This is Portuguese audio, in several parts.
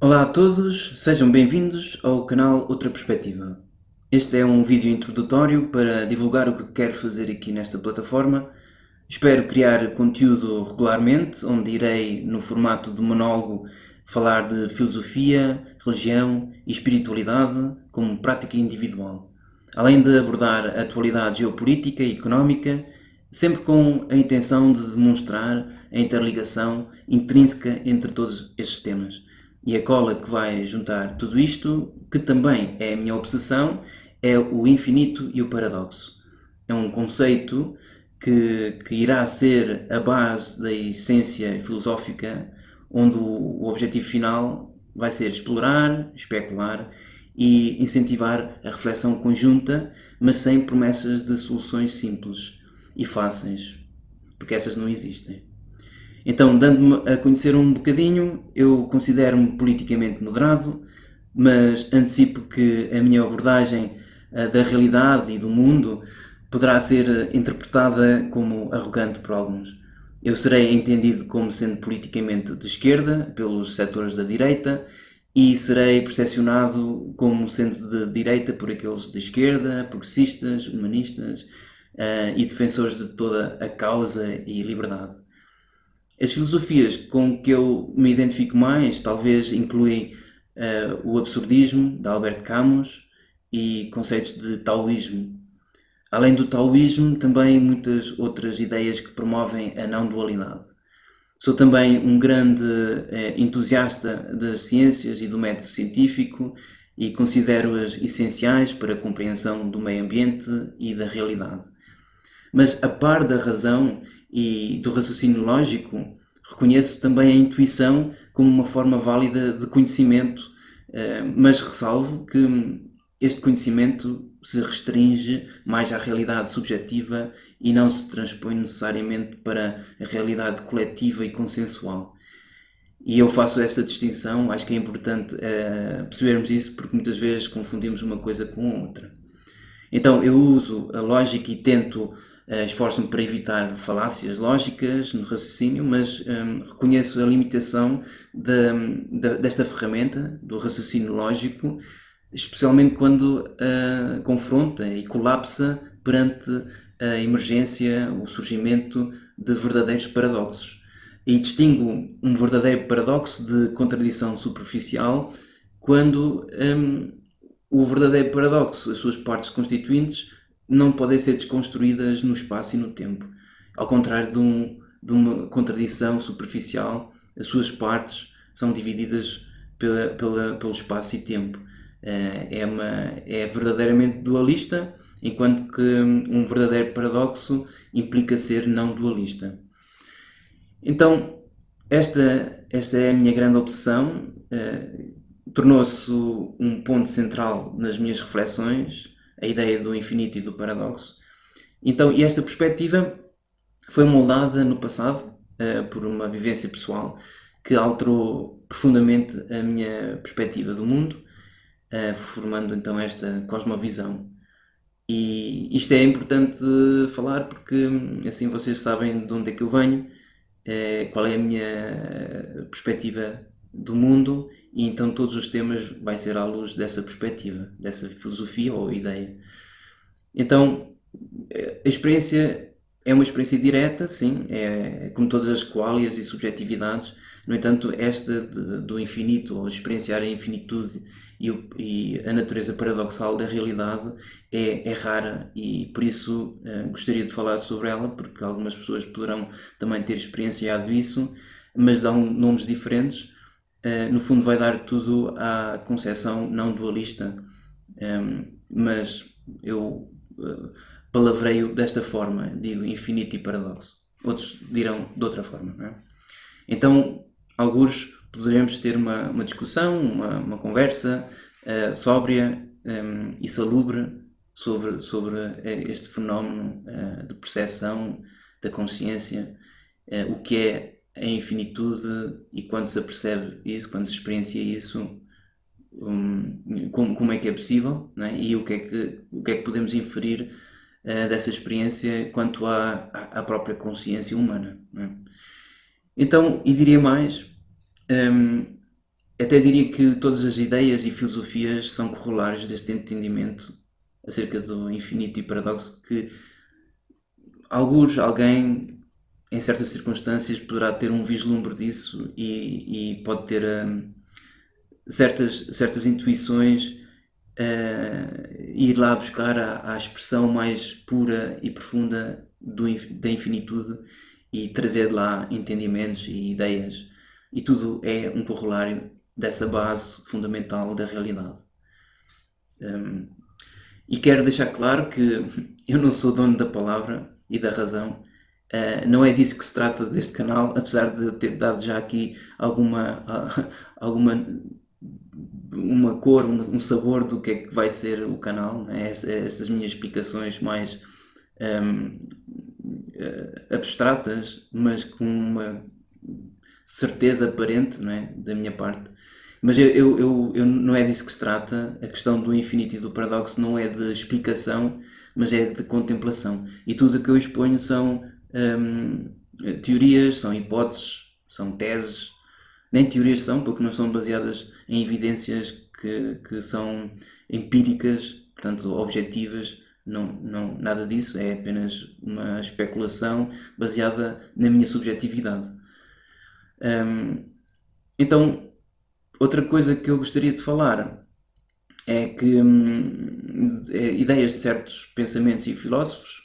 Olá a todos, sejam bem-vindos ao canal Outra Perspectiva. Este é um vídeo introdutório para divulgar o que quero fazer aqui nesta plataforma. Espero criar conteúdo regularmente, onde irei, no formato de monólogo, falar de filosofia, religião e espiritualidade como prática individual, além de abordar a atualidade geopolítica e económica, sempre com a intenção de demonstrar a interligação intrínseca entre todos estes temas. E a cola que vai juntar tudo isto, que também é a minha obsessão, é o infinito e o paradoxo. É um conceito que irá ser a base da essência filosófica, onde o objetivo final vai ser explorar, especular e incentivar a reflexão conjunta, mas sem promessas de soluções simples e fáceis, porque essas não existem. Então, dando-me a conhecer um bocadinho, eu considero-me politicamente moderado, mas antecipo que a minha abordagem da realidade e do mundo poderá ser interpretada como arrogante por alguns. Eu serei entendido como sendo politicamente de esquerda pelos setores da direita e serei percepcionado como sendo de direita por aqueles de esquerda, progressistas, humanistas e defensores de toda a causa e liberdade. As filosofias com que eu me identifico mais talvez incluem o absurdismo, de Albert Camus, e conceitos de taoísmo. Além do taoísmo, também muitas outras ideias que promovem a não-dualidade. Sou também um grande entusiasta das ciências e do método científico e considero-as essenciais para a compreensão do meio ambiente e da realidade. Mas a par da razão e do raciocínio lógico, reconheço também a intuição como uma forma válida de conhecimento, mas ressalvo que este conhecimento se restringe mais à realidade subjetiva e não se transpõe necessariamente para a realidade coletiva e consensual. E eu faço essa distinção, acho que é importante percebermos isso porque muitas vezes confundimos uma coisa com a outra. Então eu uso a lógica e tento, esforço-me para evitar falácias lógicas no raciocínio, mas reconheço a limitação desta ferramenta, do raciocínio lógico, especialmente quando confronta e colapsa perante a emergência, o surgimento de verdadeiros paradoxos. E distingo um verdadeiro paradoxo de contradição superficial quando o verdadeiro paradoxo, as suas partes constituintes, não podem ser desconstruídas no espaço e no tempo. Ao contrário de uma contradição superficial, as suas partes são divididas pelo espaço e tempo. É verdadeiramente dualista, enquanto que um verdadeiro paradoxo implica ser não dualista. Então, esta é a minha grande obsessão, tornou-se um ponto central nas minhas reflexões, a ideia do infinito e do paradoxo. Então, e esta perspectiva foi moldada no passado por uma vivência pessoal que alterou profundamente a minha perspectiva do mundo, formando então esta cosmovisão. E isto é importante falar porque assim vocês sabem de onde é que eu venho, qual é a minha perspectiva do mundo, e então todos os temas vai ser à luz dessa perspectiva, dessa filosofia ou ideia. Então, a experiência é uma experiência direta, sim, é como todas as qualias e subjetividades. No entanto, esta do infinito, ou experienciar a infinitude e a natureza paradoxal da realidade é rara, e por isso gostaria de falar sobre ela, porque algumas pessoas poderão também ter experienciado isso, mas dão nomes diferentes. No fundo vai dar tudo à concepção não dualista, mas eu palavreio desta forma, digo infinito e paradoxo. Outros dirão de outra forma, não é? Então, alguns poderemos ter uma discussão, uma conversa sóbria e salubre sobre este fenómeno de percepção da consciência, o que é a infinitude e quando se apercebe isso, quando se experiencia isso, como é que é possível, não é? E o que é que podemos inferir dessa experiência quanto à própria consciência humana, não é? Então, e diria mais, Até diria que todas as ideias e filosofias são corolários deste entendimento acerca do infinito e paradoxo, que alguém, em certas circunstâncias, poderá ter um vislumbre disso e pode ter certas intuições, ir lá buscar a expressão mais pura e profunda da infinitude e trazer de lá entendimentos e ideias. E tudo é um corolário dessa base fundamental da realidade. E quero deixar claro que eu não sou dono da palavra e da razão. Não é disso que se trata deste canal, apesar de eu ter dado já aqui alguma uma cor, um sabor do que é que vai ser o canal, né? Estas minhas explicações mais abstratas, mas com uma certeza aparente, não é? Da minha parte. Mas não é disso que se trata. A questão do infinito e do paradoxo não é de explicação, mas é de contemplação. E tudo o que eu exponho são teorias, são hipóteses, são teses. Nem teorias são, porque não são baseadas em evidências que são empíricas, portanto objetivas. Não, nada disso, é apenas uma especulação baseada na minha subjetividade. Então, outra coisa que eu gostaria de falar é que ideias de certos pensamentos e filósofos,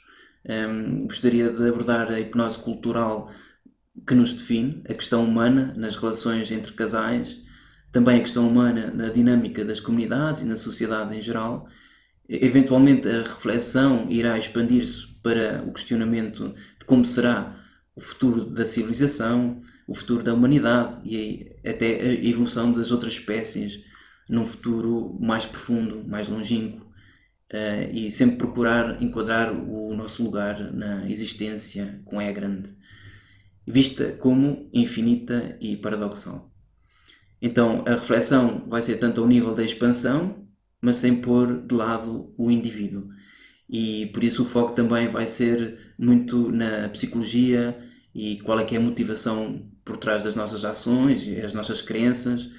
gostaria de abordar a hipnose cultural que nos define, a questão humana nas relações entre casais, também a questão humana na dinâmica das comunidades e na sociedade em geral. Eventualmente a reflexão irá expandir-se para o questionamento de como será o futuro da civilização, o futuro da humanidade e até a evolução das outras espécies num futuro mais profundo, mais longínquo, e sempre procurar enquadrar o nosso lugar na existência com E grande, vista como infinita e paradoxal. Então a reflexão vai ser tanto ao nível da expansão, mas sem pôr de lado o indivíduo. E por isso o foco também vai ser muito na psicologia e qual é que é a motivação por trás das nossas ações e as nossas crenças,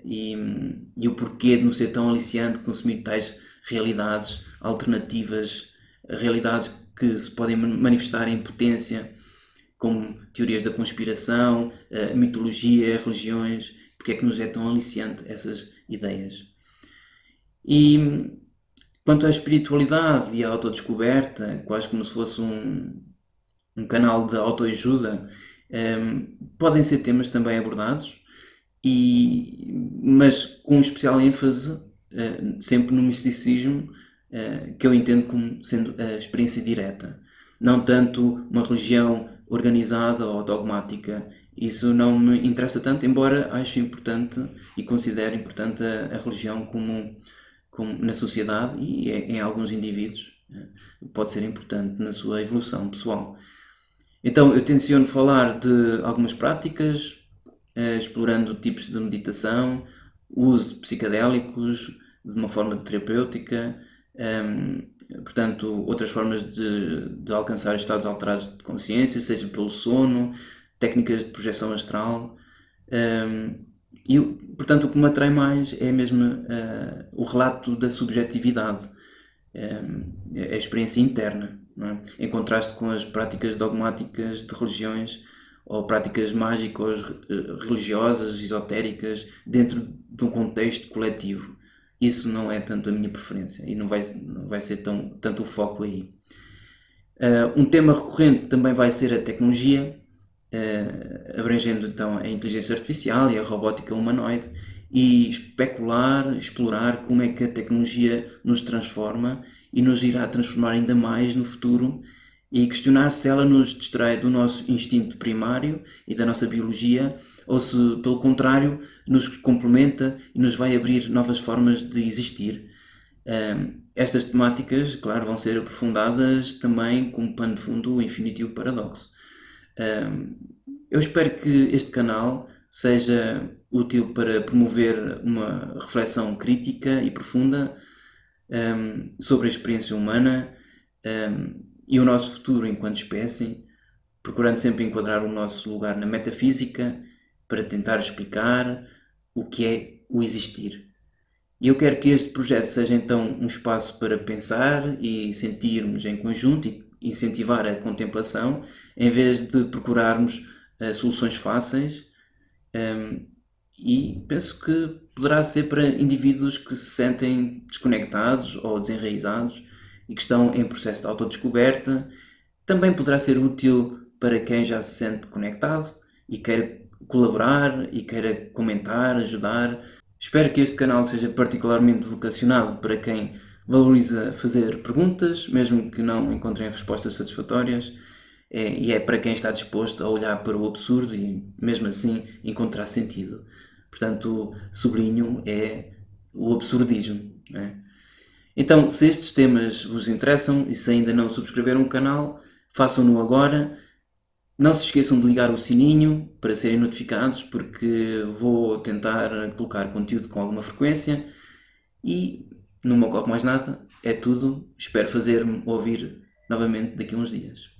e o porquê de não ser tão aliciante consumir tais realidades alternativas, realidades que se podem manifestar em potência, como teorias da conspiração, mitologia, religiões. Porque é que nos é tão aliciante essas ideias? E quanto à espiritualidade e à autodescoberta, quase como se fosse um canal de autoajuda, podem ser temas também abordados, mas com especial ênfase sempre no misticismo, que eu entendo como sendo a experiência direta. Não tanto uma religião organizada ou dogmática. Isso não me interessa tanto, embora ache importante e considere importante a religião como na sociedade e em alguns indivíduos pode ser importante na sua evolução pessoal. Então eu tenciono falar de algumas práticas, explorando tipos de meditação, uso de psicadélicos de uma forma terapêutica, portanto outras formas de alcançar estados alterados de consciência, seja pelo sono, técnicas de projeção astral, e portanto o que me atrai mais é mesmo o relato da subjetividade, a experiência interna, não é? Em contraste com as práticas dogmáticas de religiões ou práticas mágicas, religiosas, esotéricas, dentro de um contexto coletivo. Isso não é tanto a minha preferência e não vai ser tanto o foco aí. Um tema recorrente também vai ser a tecnologia, abrangendo então a inteligência artificial e a robótica humanoide, e explorar como é que a tecnologia nos transforma e nos irá transformar ainda mais no futuro, e questionar se ela nos distrai do nosso instinto primário e da nossa biologia, ou se, pelo contrário, nos complementa e nos vai abrir novas formas de existir. Estas temáticas, claro, vão ser aprofundadas também como pano de fundo o infinito e o paradoxo. Eu espero que este canal seja útil para promover uma reflexão crítica e profunda sobre a experiência humana e o nosso futuro enquanto espécie, procurando sempre enquadrar o nosso lugar na metafísica para tentar explicar o que é o existir. E eu quero que este projeto seja então um espaço para pensar e sentirmos em conjunto e incentivar a contemplação, em vez de procurarmos soluções fáceis. E penso que poderá ser para indivíduos que se sentem desconectados ou desenraizados e que estão em processo de autodescoberta. Também poderá ser útil para quem já se sente conectado e queira colaborar e queira comentar, ajudar. Espero que este canal seja particularmente vocacionado para quem valoriza fazer perguntas, mesmo que não encontrem respostas satisfatórias, e é para quem está disposto a olhar para o absurdo e, mesmo assim, encontrar sentido. Portanto, sublinho é o absurdismo. Não é? Então, se estes temas vos interessam e se ainda não subscreveram o canal, façam-no agora. Não se esqueçam de ligar o sininho para serem notificados, porque vou tentar colocar conteúdo com alguma frequência. E não me ocorre mais nada, é tudo. Espero fazer-me ouvir novamente daqui a uns dias.